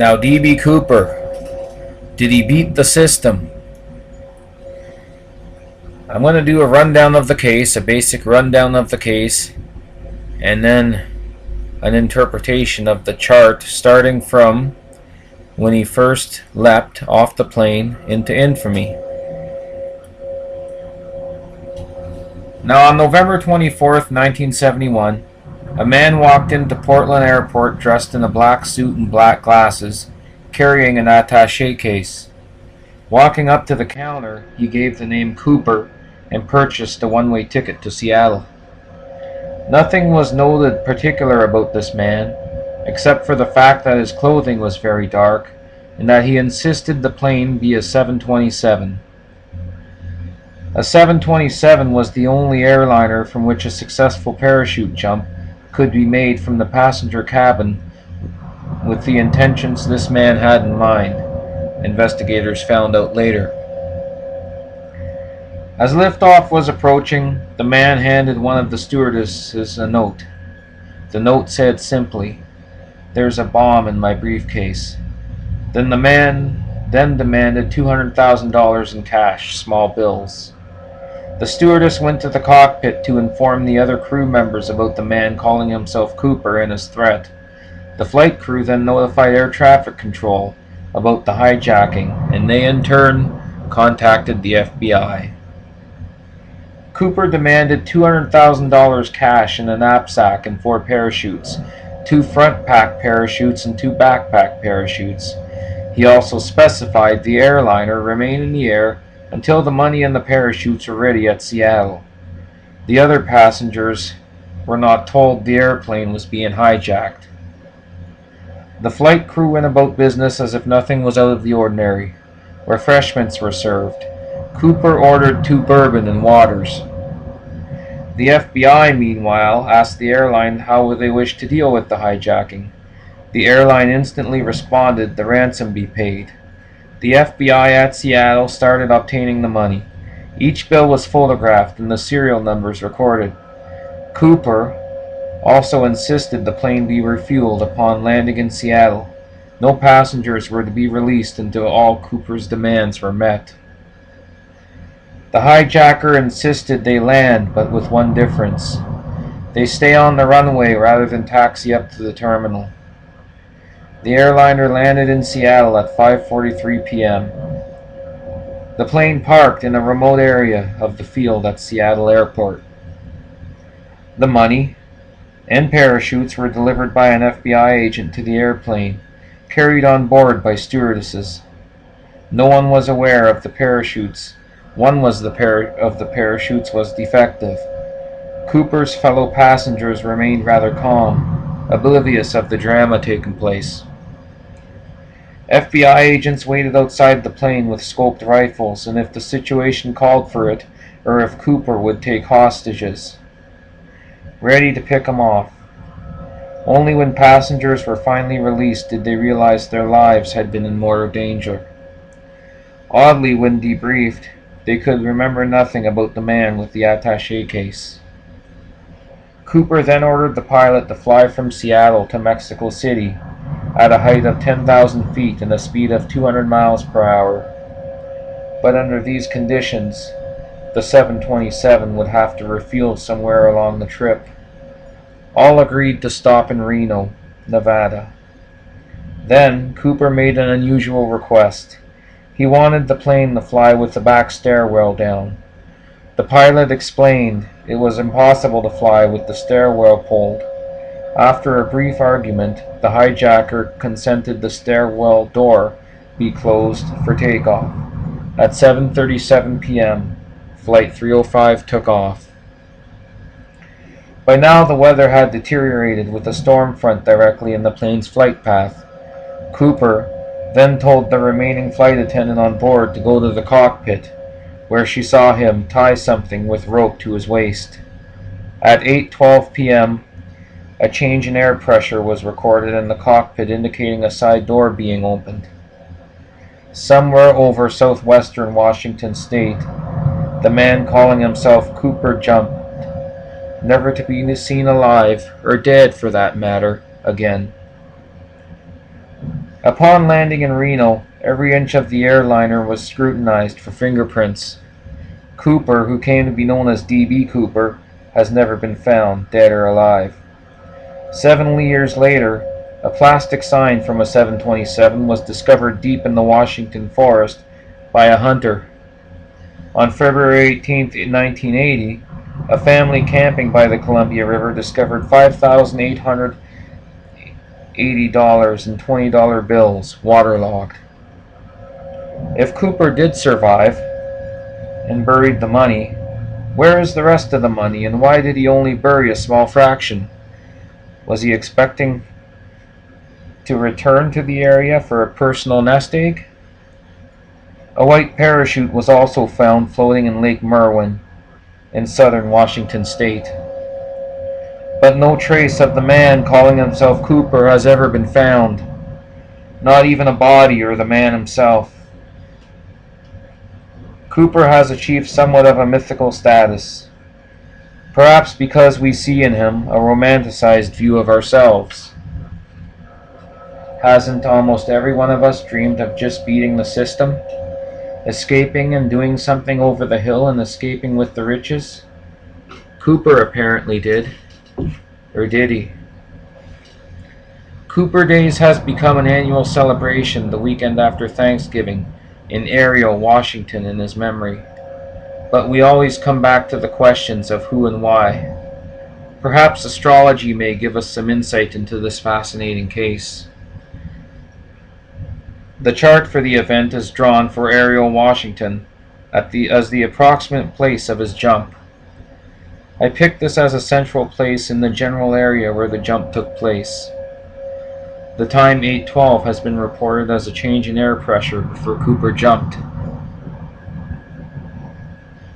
Now, D.B. Cooper, did he beat the system? I'm going to do a rundown of the case, a basic rundown of the case, and then an interpretation of the chart starting from when he first leapt off the plane into infamy. Now, on November 24th, 1971, a man walked into Portland Airport dressed in a black suit and black glasses, carrying an attaché case. Walking up to the counter, he gave the name Cooper and purchased a one-way ticket to Seattle. Nothing was noted particular about this man, except for the fact that his clothing was very dark and that he insisted the plane be a 727. A 727 was the only airliner from which a successful parachute jump could be made from the passenger cabin with the intentions this man had in mind, investigators found out later. As liftoff was approaching, the man handed one of the stewardesses a note. The note said simply, "There's a bomb in my briefcase." Then the man demanded $200,000 in cash, small bills. The stewardess went to the cockpit to inform the other crew members about the man calling himself Cooper and his threat. The flight crew then notified air traffic control about the hijacking, and they in turn contacted the FBI. Cooper demanded $200,000 cash in a knapsack and 4 parachutes, 2 front pack parachutes and 2 backpack parachutes. He also specified the airliner remain in the air until the money and the parachutes were ready at Seattle. The other passengers were not told the airplane was being hijacked. The flight crew went about business as if nothing was out of the ordinary. Refreshments were served. Cooper ordered 2 bourbon and waters. The FBI, meanwhile, asked the airline how they wished to deal with the hijacking. The airline instantly responded the ransom be paid. The FBI at Seattle started obtaining the money. Each bill was photographed and the serial numbers recorded. Cooper also insisted the plane be refueled upon landing in Seattle. No passengers were to be released until all Cooper's demands were met. The hijacker insisted they land, but with one difference. They stay on the runway rather than taxi up to the terminal. The airliner landed in Seattle at 5:43 p.m. The plane parked in a remote area of the field at Seattle Airport. The money and parachutes were delivered by an FBI agent to the airplane, carried on board by stewardesses. No one was aware of the parachutes. One of the parachutes was defective. Cooper's fellow passengers remained rather calm, oblivious of the drama taking place. FBI agents waited outside the plane with scoped rifles, and if the situation called for it, or if Cooper would take hostages, ready to pick him off. Only when passengers were finally released did they realize their lives had been in mortal danger. Oddly, when debriefed, they could remember nothing about the man with the attaché case. Cooper then ordered the pilot to fly from Seattle to Mexico City at a height of 10,000 feet and a speed of 200 miles per hour. But under these conditions, the 727 would have to refuel somewhere along the trip. All agreed to stop in Reno, Nevada. Then Cooper made an unusual request. He wanted the plane to fly with the back stairwell down. The pilot explained it was impossible to fly with the stairwell pulled. After a brief argument, the hijacker consented the stairwell door be closed for takeoff. At 7:37 p.m., Flight 305 took off. By now the weather had deteriorated with a storm front directly in the plane's flight path. Cooper then told the remaining flight attendant on board to go to the cockpit, where she saw him tie something with rope to his waist. At 8:12 p.m., a change in air pressure was recorded in the cockpit indicating a side door being opened. Somewhere over southwestern Washington state, the man calling himself Cooper jumped, never to be seen alive, or dead for that matter, again. Upon landing in Reno, every inch of the airliner was scrutinized for fingerprints. Cooper, who came to be known as D.B. Cooper, has never been found, dead or alive. 7 years later, a plastic sign from a 727 was discovered deep in the Washington forest by a hunter. On February 18, 1980, a family camping by the Columbia River discovered $5,880 in $20 bills waterlogged. If Cooper did survive and buried the money, where is the rest of the money, and why did he only bury a small fraction? Was he expecting to return to the area for a personal nest egg? A white parachute was also found floating in Lake Merwin in southern Washington state. But no trace of the man calling himself Cooper has ever been found, not even a body or the man himself. Cooper has achieved somewhat of a mythical status, perhaps because we see in him a romanticized view of ourselves. Hasn't almost every one of us dreamed of just beating the system, escaping and doing something over the hill and escaping with the riches? Cooper apparently did. Or did he? Cooper Days has become an annual celebration the weekend after Thanksgiving in Ariel, Washington, in his memory. But we always come back to the questions of who and why. Perhaps astrology may give us some insight into this fascinating case. The chart for the event is drawn for Ariel, Washington, as the approximate place of his jump. I picked this as a central place in the general area where the jump took place. The time 8:12 has been reported as a change in air pressure before Cooper jumped.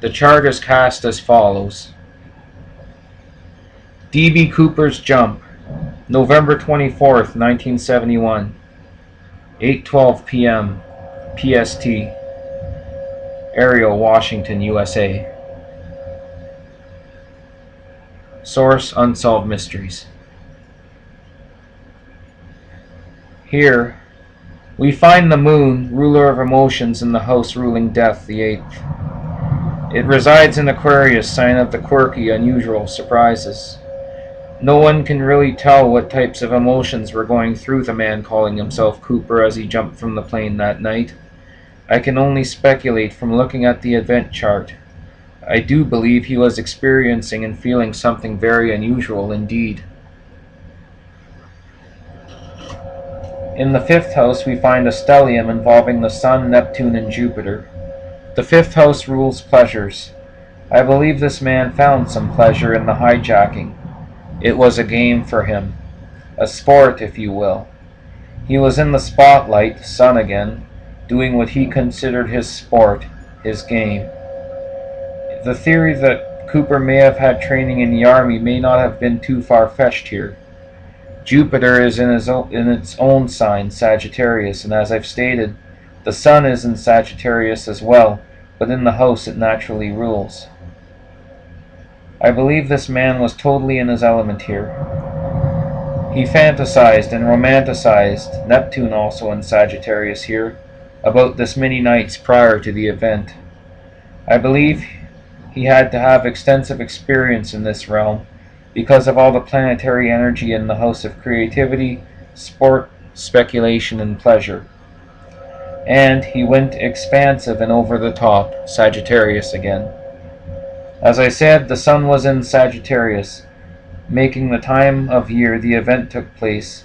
The chart is cast as follows. D.B. Cooper's jump, November 24th, 1971, 8:12 p.m. PST, Ariel, Washington, USA. Source: Unsolved Mysteries. Here, we find the moon, ruler of emotions, in the house ruling death, the 8th. It resides in Aquarius, sign of the quirky, unusual, surprises. No one can really tell what types of emotions were going through the man calling himself Cooper as he jumped from the plane that night. I can only speculate from looking at the event chart. I do believe he was experiencing and feeling something very unusual indeed. In the 5th house we find a stellium involving the Sun, Neptune, and Jupiter. The 5th house rules pleasures. I believe this man found some pleasure in the hijacking. It was a game for him. A sport, if you will. He was in the spotlight, Sun again, doing what he considered his sport, his game. The theory that Cooper may have had training in the army may not have been too far-fetched here. Jupiter is in its own sign, Sagittarius, and as I've stated, the Sun is in Sagittarius as well, but in the house it naturally rules. I believe this man was totally in his element here. He fantasized and romanticized, Neptune also in Sagittarius here, about this many nights prior to the event. I believe he had to have extensive experience in this realm because of all the planetary energy in the house of creativity, sport, speculation, and pleasure. And he went expansive and over the top, Sagittarius again. As I said, the Sun was in Sagittarius, making the time of year the event took place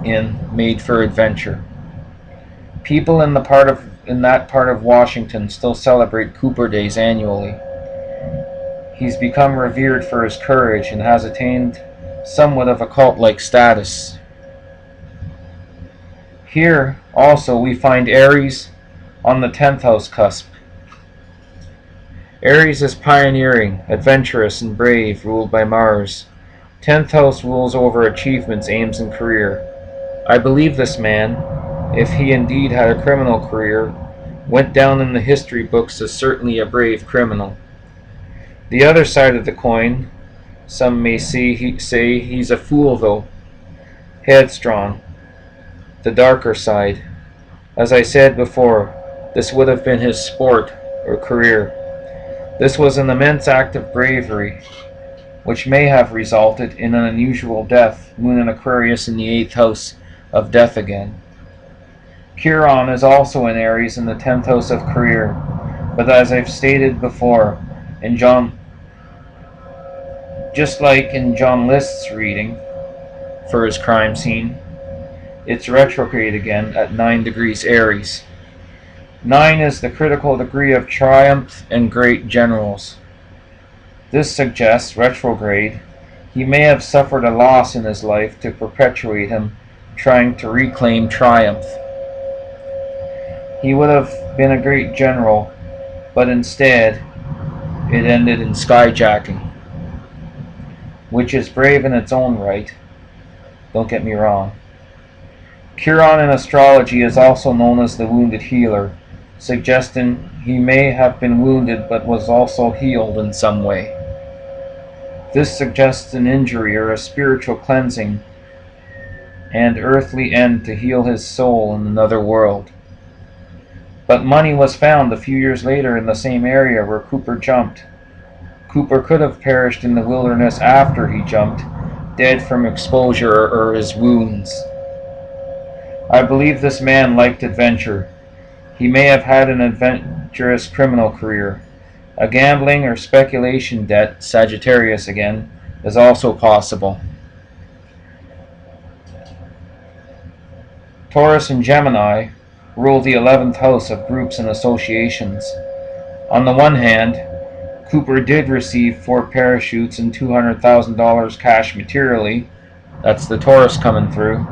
in made for adventure. People in that part of Washington still celebrate Cooper Days annually. He's become revered for his courage and has attained somewhat of a cult-like status. Here, also, we find Aries on the 10th house cusp. Aries is pioneering, adventurous, and brave, ruled by Mars. 10th house rules over achievements, aims, and career. I believe this man, if he indeed had a criminal career, went down in the history books as certainly a brave criminal. The other side of the coin, some may say he's a fool though. headstrong, the darker side. As I said before, this would have been his sport or career. This was an immense act of bravery, which may have resulted in an unusual death, Moon in Aquarius in the 8th house of death again. Chiron is also in Aries in the 10th house of career, but as I've stated before, just like in John List's reading for his crime scene, it's retrograde again at 9 degrees Aries. 9 is the critical degree of triumph and great generals. This suggests retrograde. He may have suffered a loss in his life to perpetuate him trying to reclaim triumph. He would have been a great general, but instead it ended in skyjacking, which is brave in its own right, don't get me wrong. Chiron in astrology is also known as the wounded healer, suggesting he may have been wounded but was also healed in some way. This suggests an injury or a spiritual cleansing and earthly end to heal his soul in another world. But money was found a few years later in the same area where Cooper jumped. Cooper could have perished in the wilderness after he jumped, dead from exposure or his wounds. I believe this man liked adventure. He may have had an adventurous criminal career. A gambling or speculation debt, Sagittarius again, is also possible. Taurus and Gemini rule the 11th house of groups and associations. On the one hand, Cooper did receive 4 parachutes and $200,000 cash materially, that's the Taurus coming through,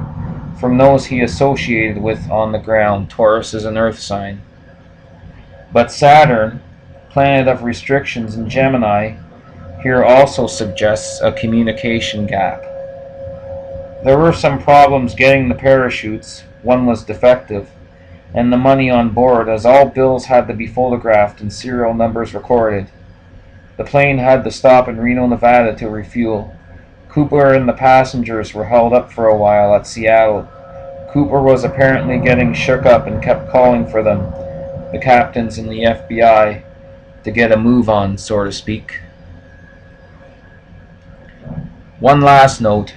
from those he associated with on the ground. Taurus is an earth sign. But Saturn, planet of restrictions in Gemini, here also suggests a communication gap. There were some problems getting the parachutes, one was defective, and the money on board, as all bills had to be photographed and serial numbers recorded. The plane had to stop in Reno, Nevada to refuel. Cooper and the passengers were held up for a while at Seattle. Cooper was apparently getting shook up and kept calling for them, the captains and the FBI, to get a move on, so to speak. One last note.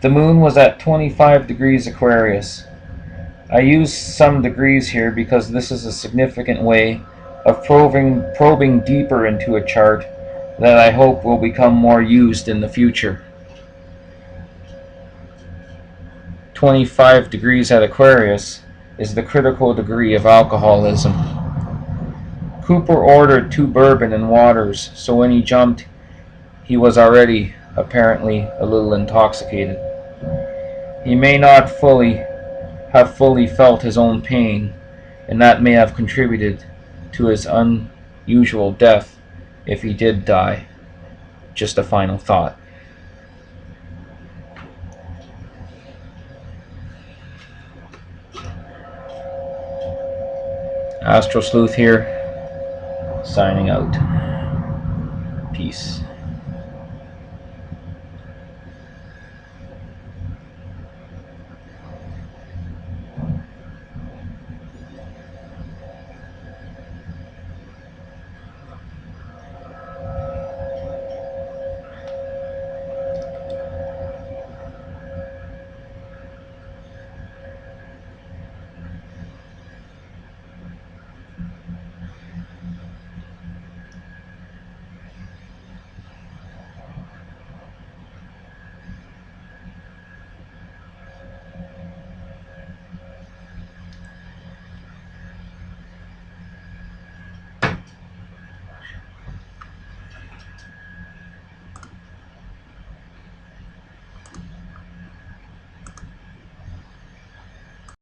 The moon was at 25 degrees Aquarius. I use some degrees here because this is a significant way of probing deeper into a chart that I hope will become more used in the future. 25 degrees at Aquarius is the critical degree of alcoholism. Cooper ordered 2 bourbon and waters, so when he jumped, he was already apparently a little intoxicated. He may not have fully felt his own pain, and that may have contributed to his unusual death if he did die. Just a final thought. Astro Sleuth here, signing out. Peace.